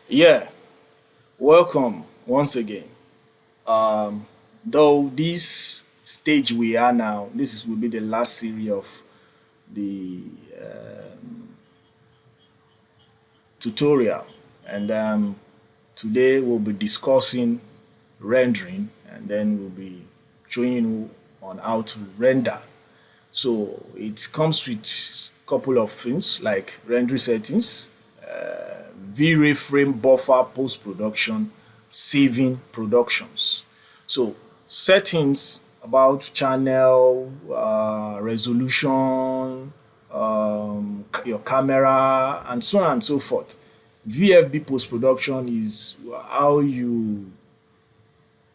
Yeah, welcome once again. Though this stage we are now, will be the last series of the tutorial, and today we'll be discussing rendering, and then we'll be showing you on how to render. So it comes with a couple of things like rendering settings, V-Ray frame buffer post production, saving productions. So settings about channel, resolution, your camera, and so on and so forth. VFB post production is how you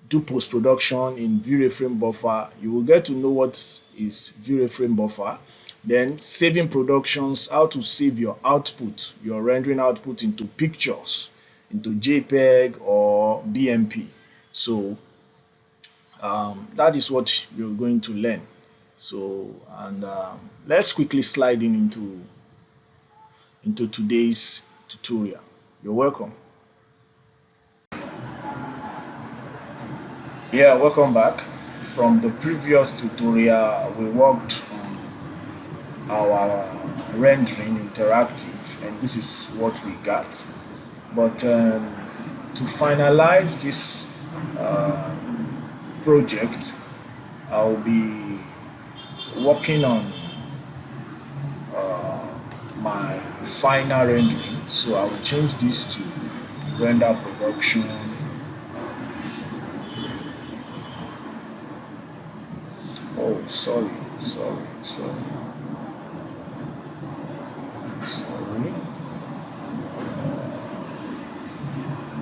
do post production in V-Ray frame buffer. You will get to know what is V-Ray frame buffer. Then saving productions, how to save your output, your rendering output into pictures, into JPEG or BMP. So that is what you're going to learn. So and let's quickly slide in into today's tutorial. You're welcome. Yeah, welcome back. From the previous tutorial, we worked on our rendering interactive, and this is what we got. But to finalize this project, I'll be working on my final rendering. So I will change this to render production. Oh, sorry.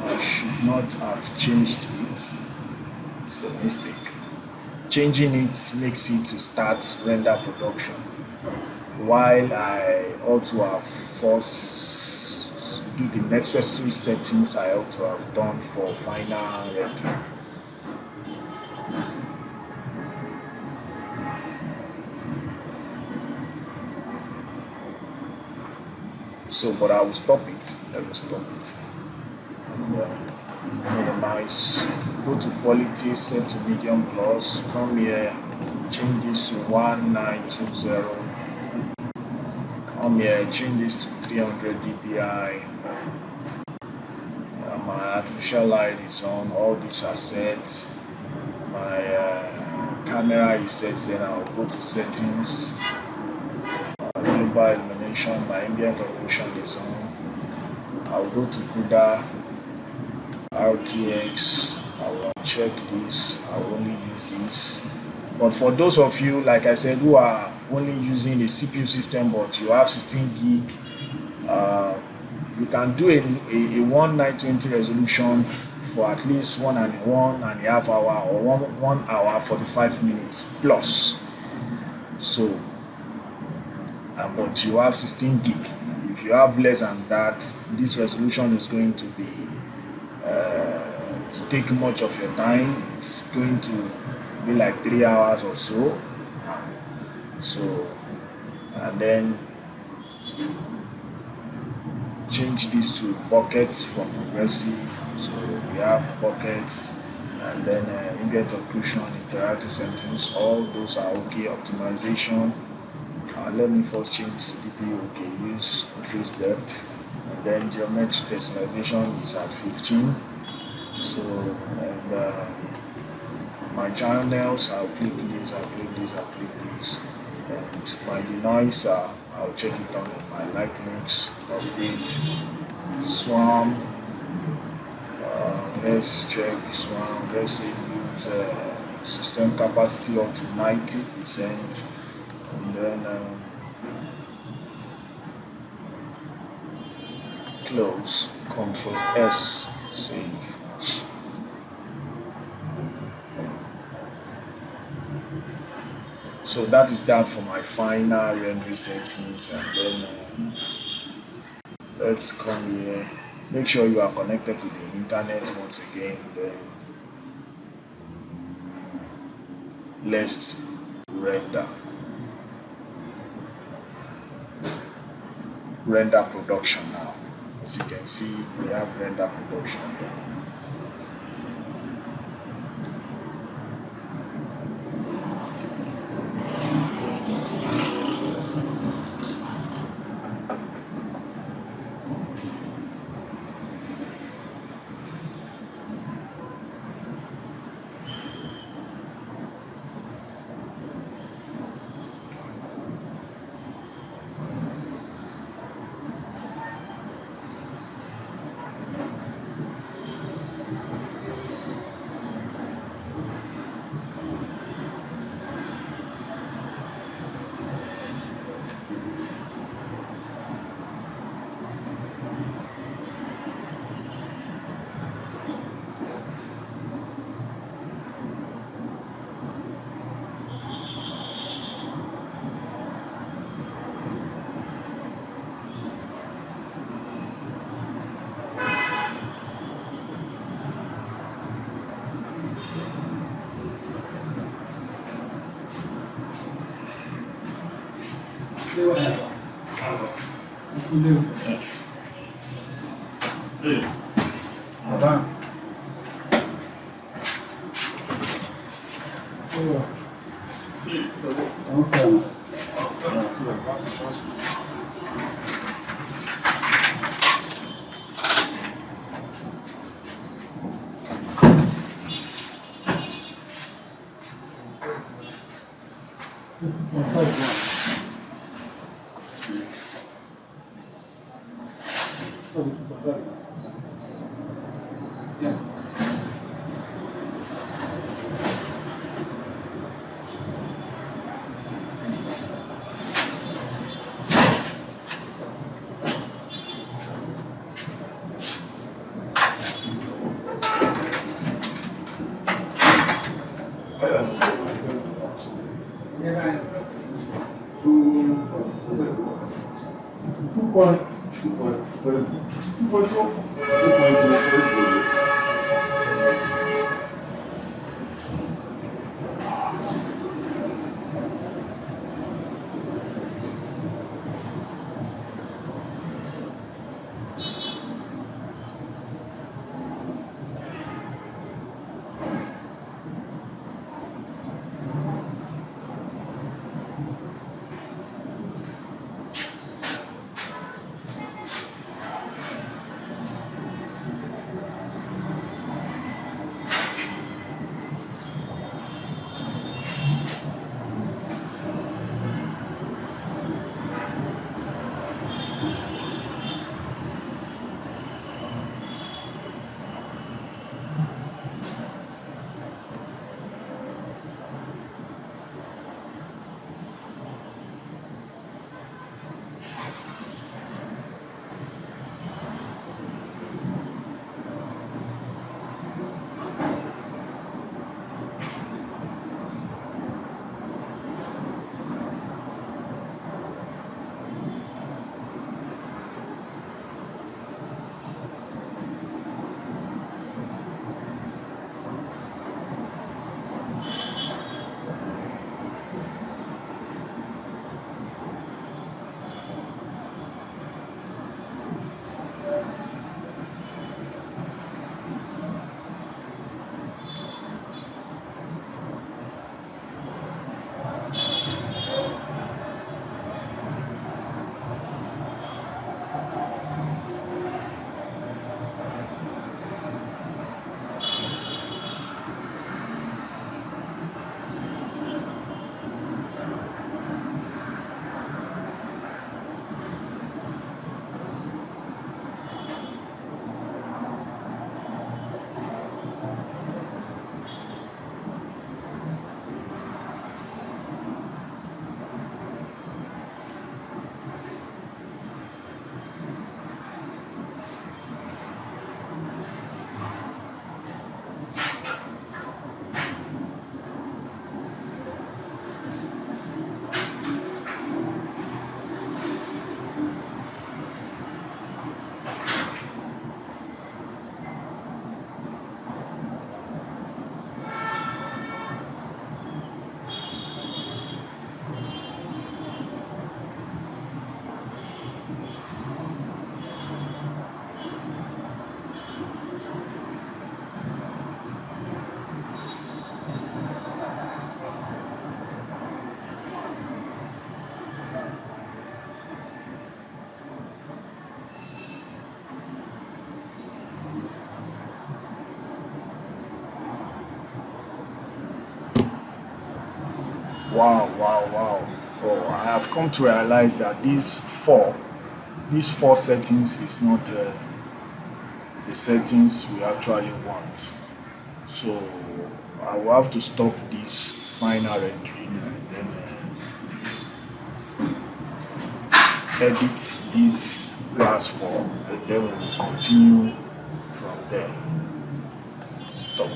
I should not have changed it. It's a mistake. Changing it makes it to start render production, while I ought to have first do the necessary settings I ought to have done for final rendering. So, but I will stop it. Let me stop it. And, minimize. Go to quality, set to medium plus. Come here, change this to 1920. Come here, change this to 300 dpi. My artificial light is on. All these are set. My camera is set. Then I'll go to settings. Global illumination. My ambient operation is on. I'll go to CUDA, RTX. I will check this. I will only use this. But for those of you, like I said, who are only using a CPU system but you have 16 gig, you can do a 1920 resolution for at least one and a half hour or 1 hour 45 minutes plus. So, but you have 16 gig. If you have less than that, this resolution is going to be to take much of your time. It's going to be like 3 hours or so. So, and then change this to buckets from progressive. So we have buckets, and then ambient occlusion, interactive settings. All those are okay. Optimization. Let me first change this to DPU. Okay, use trace depth, and then geometric texturization is at 15. So, and my channels, I'll click this, I'll click this, I'll click this, and my denoiser, I'll check it on my light mix, update, swarm. Let's check swarm. Let's say use system capacity up to 90%, and then close, Control S, save. So that is that for my final rendering settings, and then let's come here. Make sure you are connected to the internet once again. Then let's render production now. As you can see, we have render production here. wow. Oh, I have come to realize that these four settings is not the settings we actually want. So I will have to stop this final rendering and then edit this glass form, and then we will continue from there. Stop.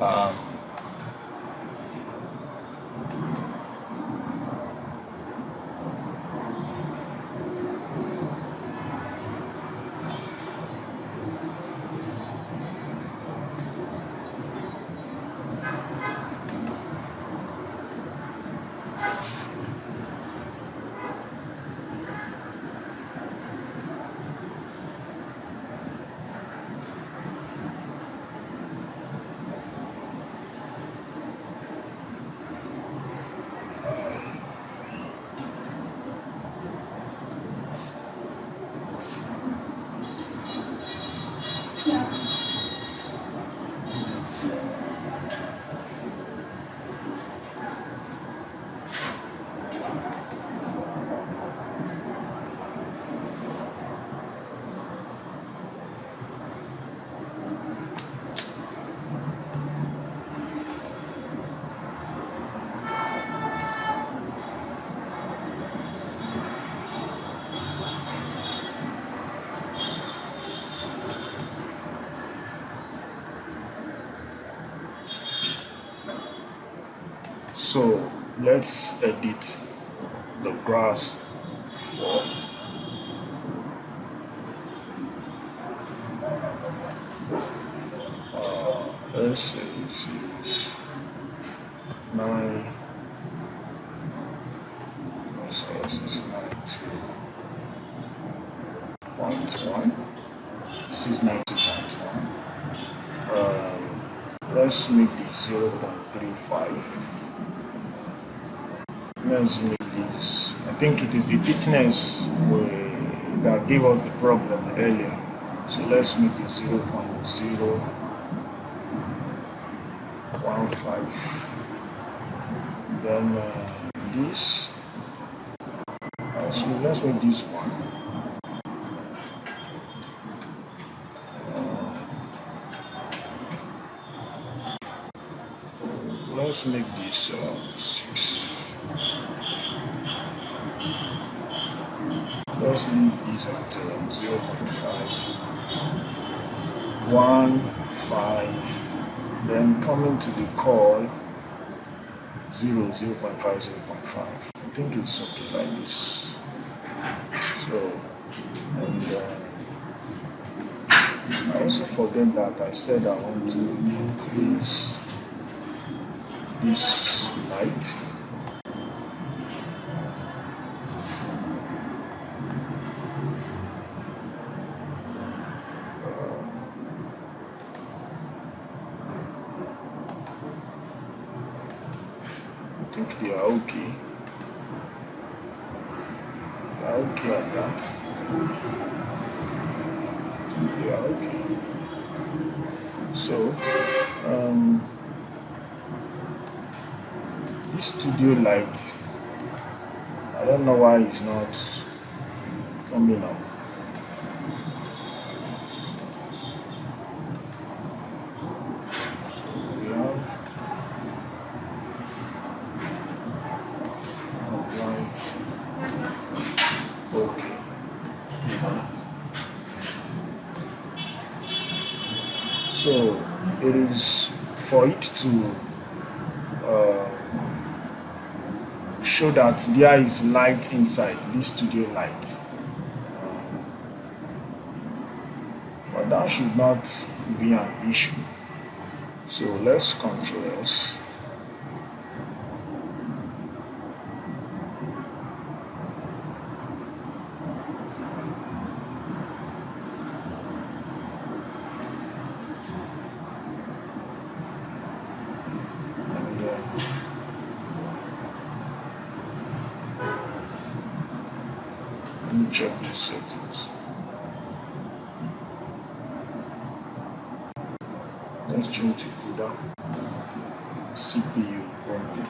Um, so let's edit the grass for let's say this is 9. So this is 92.1. This is 92.1. Let's make this 0.35. Let's make this. I think it is the thickness that gave us the problem earlier. So let's make it 0.015. Then this. Actually, let's make this one. Let's make this 6. Let's leave this at 0.5. 1, 5. Then coming to the call 0, 0.5, 0.5. I think it's okay like this. So, and I also forget that I said I want to increase this light. I think they are okay. They are okay at that. Yeah, okay. So, um, this studio light, I don't know why it's not coming up. So we have outline. Okay. So it is for it to uh, show that there is light inside this studio light. But that should not be an issue. So let's Control S. And let me check the settings. Let's change to CUDA CPU only.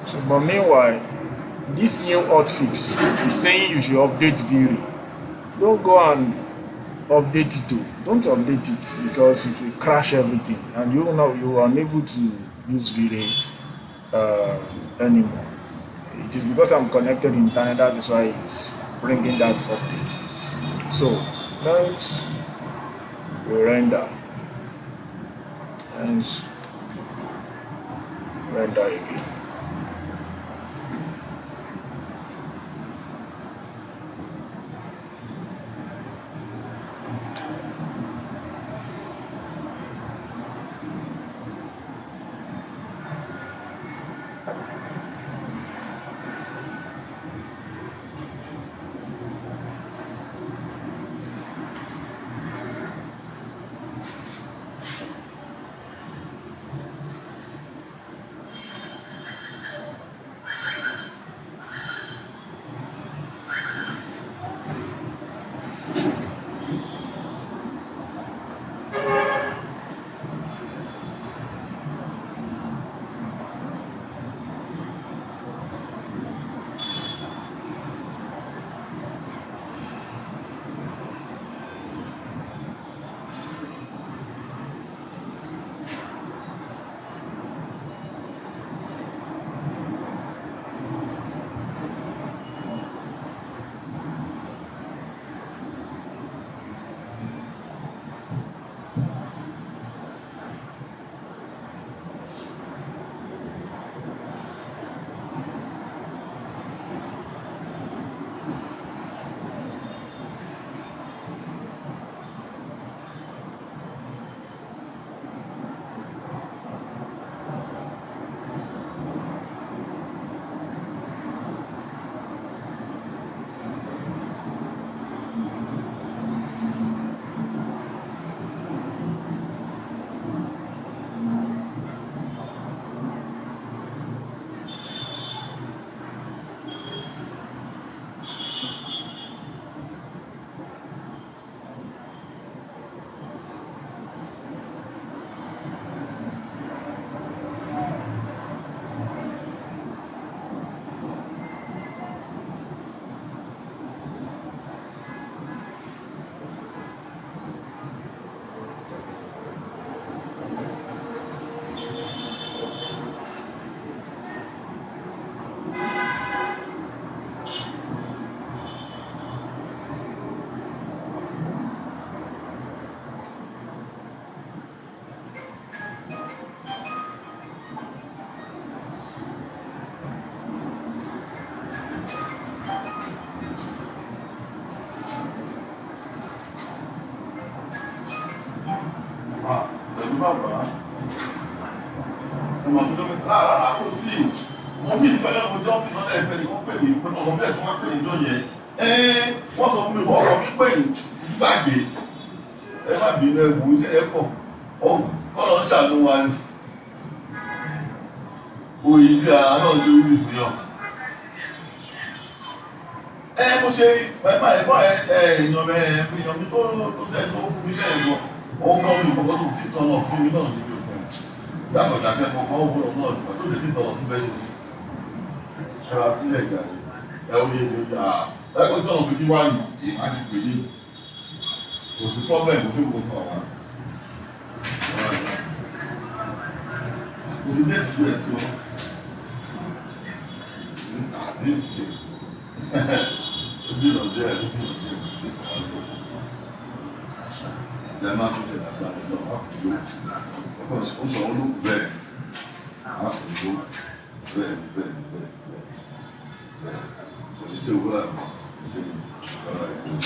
So, but meanwhile, this new hotfix is saying you should update Vray. Don't go and update it too. Don't update it because it will crash everything, and you will not, you are unable to use Vray anymore. It is because I'm connected in internet, that is why it's bringing that update. So let's render. Let's render again. bàbá ọmọ tó lómi rárá kò sí wọn bí ìsìnkú ẹlẹ́kùn jẹ́ ọ́fíìsì ọ̀dẹ́ ìpẹ́ ni wọ́n pè mí pé ọmọ bẹ́ẹ̀ tí wọ́n pè ní ìjọ yẹn wọ́n sọ fún mi wọ́n ọ̀rọ̀ mi pè ní gbàgbé ẹ má bínú ẹ̀bùn iṣẹ́ ẹ̀ pọ̀ ọ̀rọ̀ ń ṣàánú wa ni òyì sí àná ọjọ́ ìsìn fún yàn Mo ṣe rí bàbá ẹ̀gbọ́n èèyàn mi tó sẹ́ni tó fún mi iṣẹ́ yẹn sọ ọwọ́ kan mi kọ́kọ́ tó ti tọ̀nà fún mi náà níbi òkun dákọ̀dá kẹ́kọ̀ọ́ kan ó gbọ́dọ̀ náà nígbà tó lè ti tọ̀nà fún bẹ́ẹ̀ ṣe sí ẹ̀rọ ilẹ̀ ìgbà ẹ̀ ó yé mi ó yà á ẹ̀kọ́ tọ̀nà tó kí wá ní àti pè ní kò sí problem kò sí gbogbo kan wá kò sí dé sí bẹ́ẹ̀ sí wọn this day ojú ìrọ̀jẹ́ ojú ìrọ̀jẹ́ kò sí ìsọ̀rọ̀ ẹ máa tún ṣe dàgbà nínú àkùjọ ọkọ̀ ó sọ wọn ló bẹ́ẹ̀ àkùjọ bẹ́ẹ̀ ni bẹ́ẹ̀ ni bẹ́ẹ̀ ni bẹ́ẹ̀ kò ní sí owó rà mí sí ọ̀rọ̀ ẹ̀kọ́.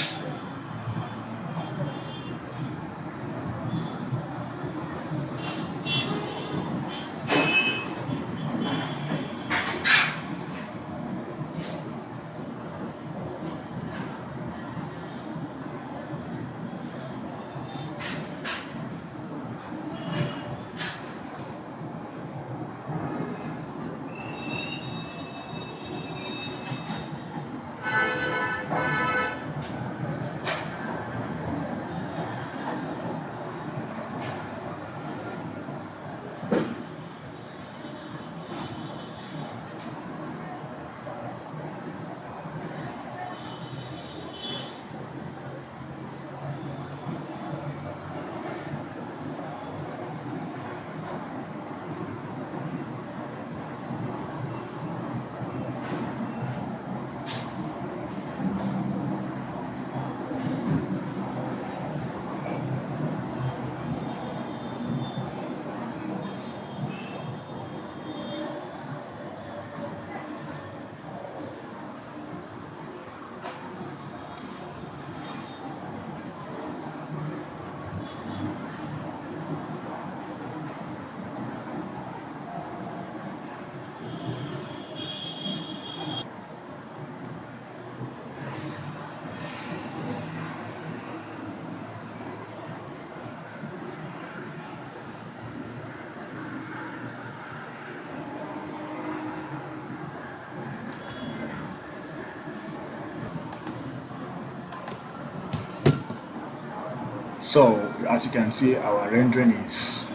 So as you can see, our rendering is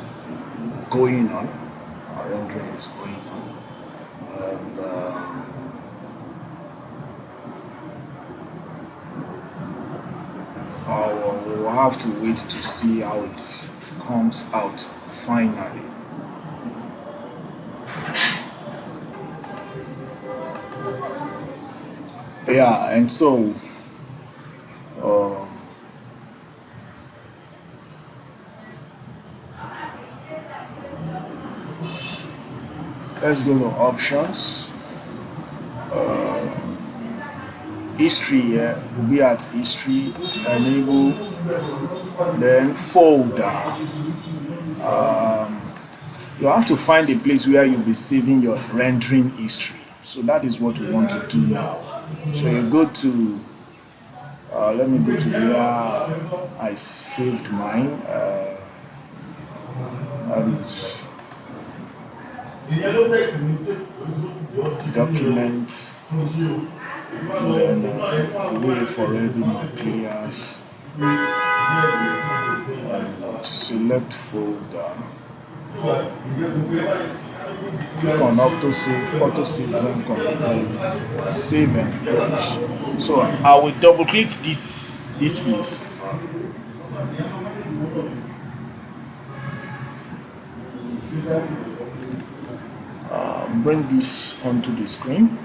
going on. Our rendering is going on, and we'll have to wait to see how it comes out finally. Yeah, and so let's go to options. History here, we'll be at history, enable, then folder. You have to find a place where you'll be saving your rendering history. So that is what we want to do now. So you go to, let me go to where I saved mine. That is document, then Vray for Revit materials, select folder, click on auto save when completed, save and publish. So I will double click this place. Bring this onto the screen.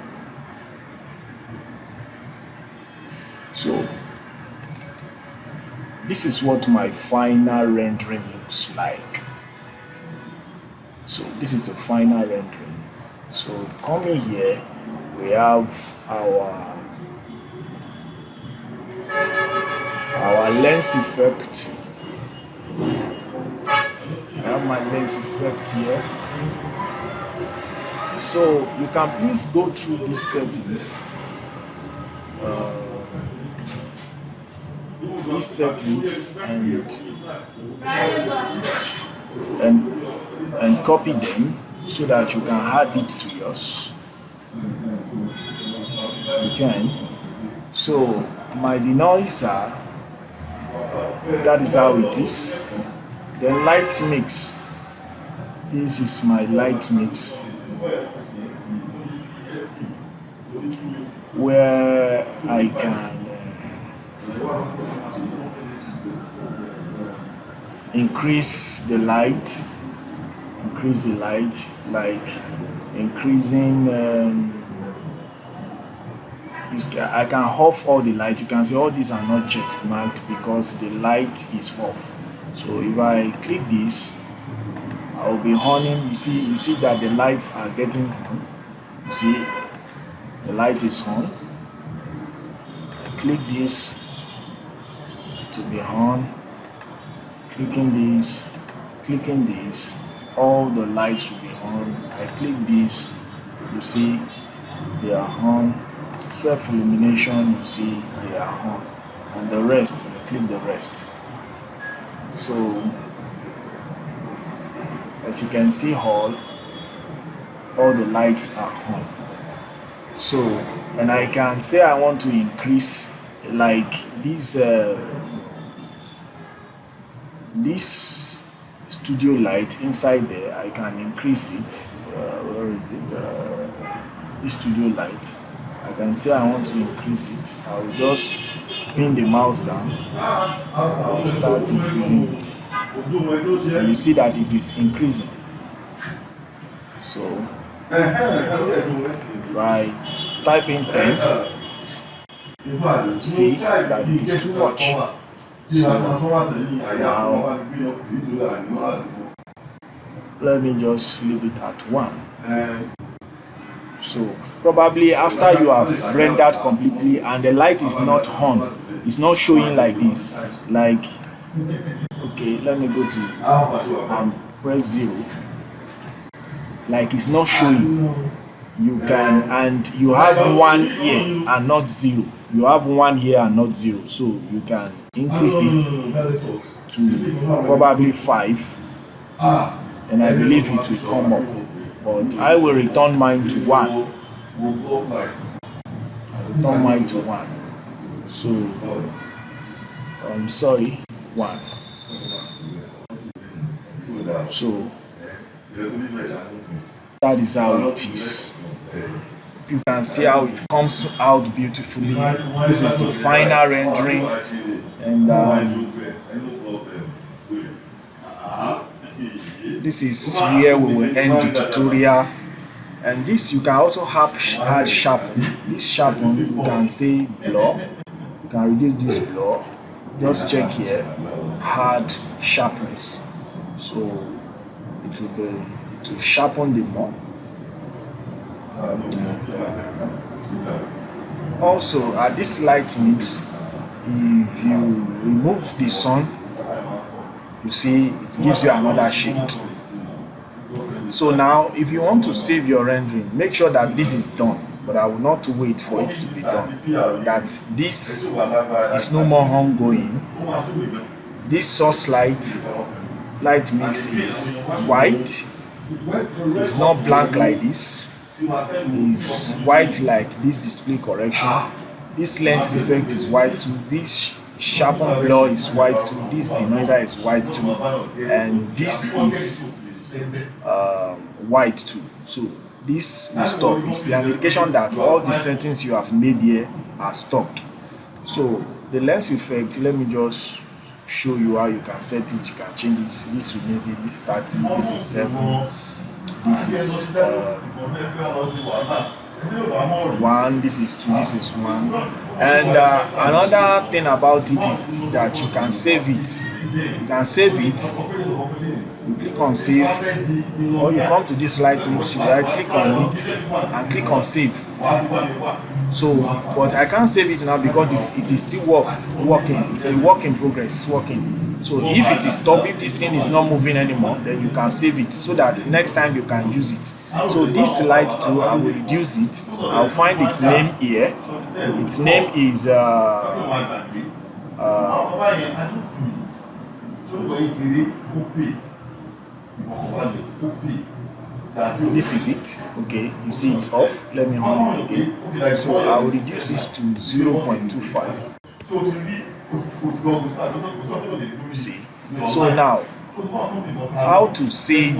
So this is what my final rendering looks like. So this is the final rendering. So coming here, we have our lens effect. I have my lens effect here. So you can please go through these settings. And copy them so that you can add it to yours. You can. So my denoiser, that is how it is. Then light mix, this is my light mix, where I can increase the light, like increasing I can off all the light. You can see all these are not check marked because the light is off. So if I click this, I will be honing. You see that the lights are getting on. You see the light is on. I click this to be on. Clicking this, all the lights will be on. I click this, you see they are on. Self illumination, you see they are on, and the rest, I click the rest. So as you can see, all the lights are on. So and I can say I want to increase, like this studio light inside there, I can increase it. Where is it? This studio light, I can say I want to increase it. I will just pin the mouse down. I will start increasing it. And you see that it is increasing. So by typing 10, you see that it is too much. So now let me just leave it at 1. So probably after you have rendered completely and the light is not on, it's not showing like this, like, okay, let me go to and press 0, like it's not showing. You can, and you have 1 here and not 0. You have 1 here and not 0, so you can increase it to probably 5, and I believe it will come up. But I will return mine to 1. I return mine to 1. So I'm sorry, 1. So that is how it is. You can see how it comes out beautifully. This is the final rendering, and this is where we will end the tutorial. And this you can also add sharpen. This sharpen, you can say blur. You can reduce this blur. Just check here, add sharpness. So it will sharpen the more. Also at this light mix, if you remove the sun, you see it gives you another shade. So now if you want to save your rendering, make sure that this is done, but I will not wait for it to be done, that this is no more ongoing. This source light mix is white. It's not blank like this. Is white like this display correction. This lens effect is white too. This sharpen blur is white too. This denoiser is white too, and this is white too. So this will stop. It's an indication that all the settings you have made here are stopped. So the lens effect, let me just show you how you can set it. You can change it. This remains this 30. This is 7. This is 1, this is 2, this is 1. And another thing about it is that you can save it. You can save it. You click on save, or you come to this light mix, you right click on it and click on save. So, but I can't save it now because it is still working. It's a work in progress. It's working. So if it is stopped, if this thing is not moving anymore, then you can save it so that next time you can use it. So this light too, I will reduce it. I'll find its name here. Its name is This is it. Okay, you see it's off. Let me on it again. So I will reduce this to 0.25. You see. So now, how to save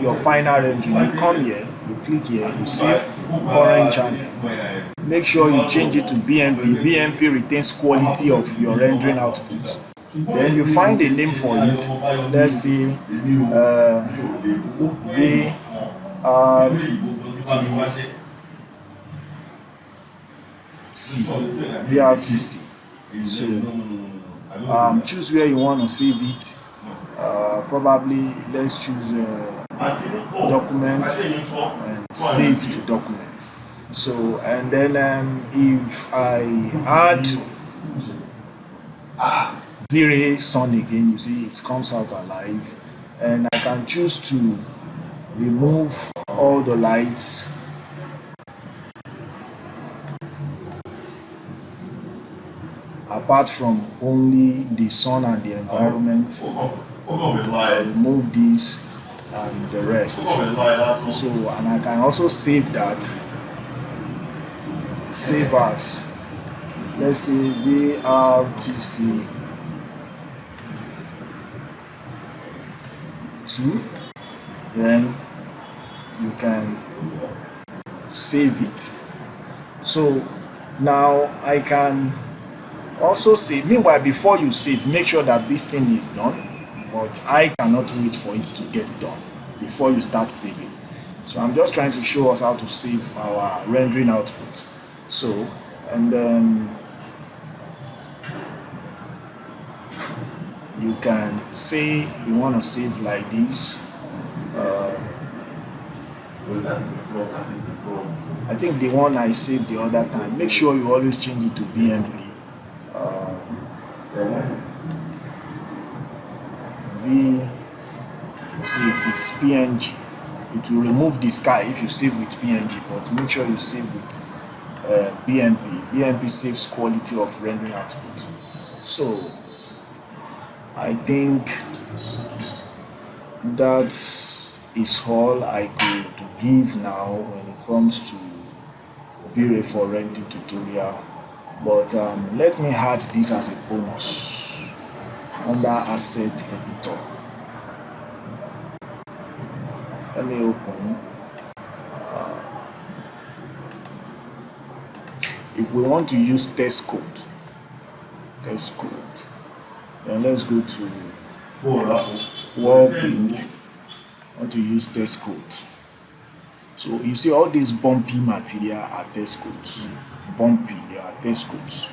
your final rendering? You come here, you click here, you save current channel. Make sure you change it to BMP. BMP retains quality of your rendering output. Then you find a name for it. Let's say VRTC. So choose where you want to save it. Probably let's choose document and save to document. So and then if I add Vray sun again, you see it comes out alive, and I can choose to remove all the lights apart from only the sun and the environment. I remove this and the rest. So and I can also save that. Save as, let's say VRTC 2. Then you can save it. So now I can also save. Meanwhile, before you save, make sure that this thing is done. But I cannot wait for it to get done before you start saving. So I'm just trying to show us how to save our rendering output. So and then you can say you want to save like this. I think the one I saved the other time, make sure you always change it to BMP. See, it is PNG. It will remove the sky if you save with PNG, but make sure you save with BMP. BMP saves quality of rendering output. So I think that is all I could give now when it comes to Vray for rendering tutorial. But let me add this as a bonus under asset editor. Let me open. If we want to use test code, then let's go to Workprint. I want to use test code. So you see all these bumpy material are test codes. Bumpy, they are test codes.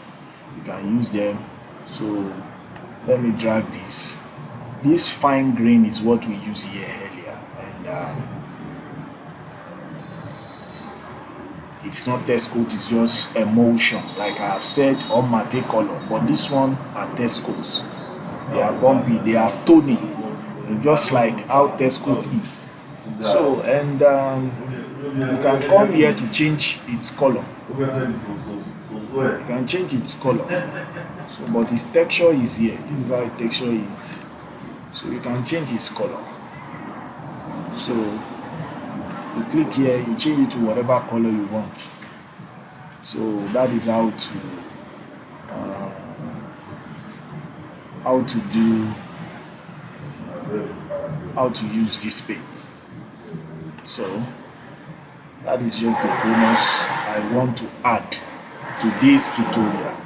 You can use them. So let me drag this. This fine grain is what we use here earlier, and it's not test code, it's just emulsion, like I have said, or matte color. But this one are test codes. They are bumpy, they are stony, just like how test code is. So and you can come here to change its color. You can change its color. So but its texture is here. This is how its texture is. So you can change its color. So you click here, you change it to whatever color you want. So that is how to use this paint. So that is just the bonus I want to add to this tutorial.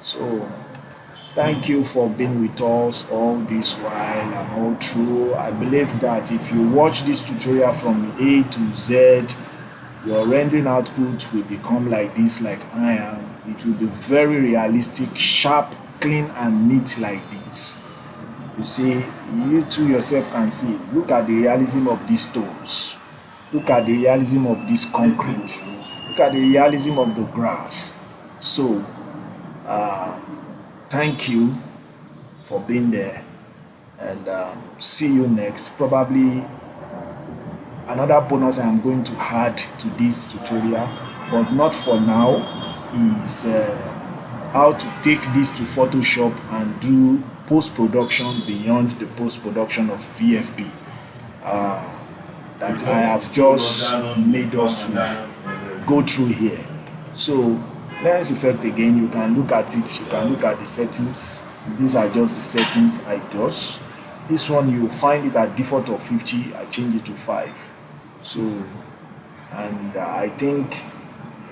So thank you for being with us all this while and all through. I believe that if you watch this tutorial from A to Z, your rendering output will become like this, like I am. It will be very realistic, sharp, clean and neat like this. You see, you too yourself can see. Look at the realism of these stones. Look at the realism of this concrete. Look at the realism of the grass. So thank you for being there, and see you next. Probably another bonus I am going to add to this tutorial, but not for now, is how to take this to Photoshop and do post-production beyond the post-production of VFB. that I have just made us to go through here. So lens effect again, you can look at it, you can look at the settings. These are just the settings I does. This one you find it at default of 50, I change it to 5. So and I think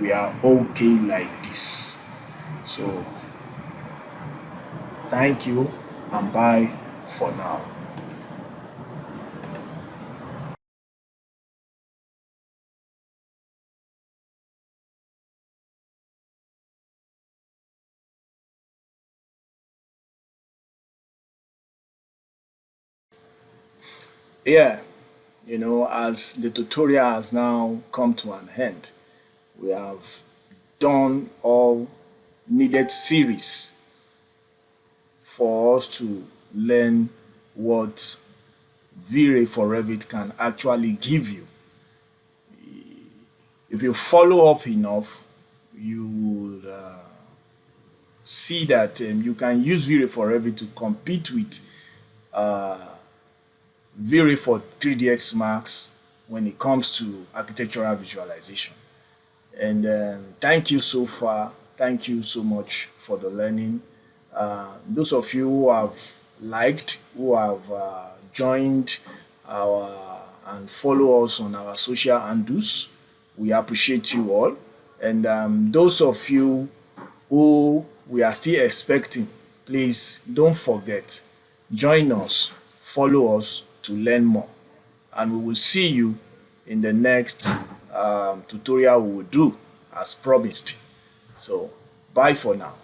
we are okay like this. So thank you and bye for now. Yeah, as the tutorial has now come to an end, we have done all needed series for us to learn what Vray for Revit can actually give you. If you follow up enough, you will see that you can use Vray for Revit to compete with Vray for 3DX Max when it comes to architectural visualization. And thank you so far. Thank you so much for the learning. Those of you who have liked, who have joined our and follow us on our social handles, we appreciate you all. And those of you who we are still expecting, please don't forget, join us, follow us to learn more. And we will see you in the next tutorial we will do as promised. So bye for now.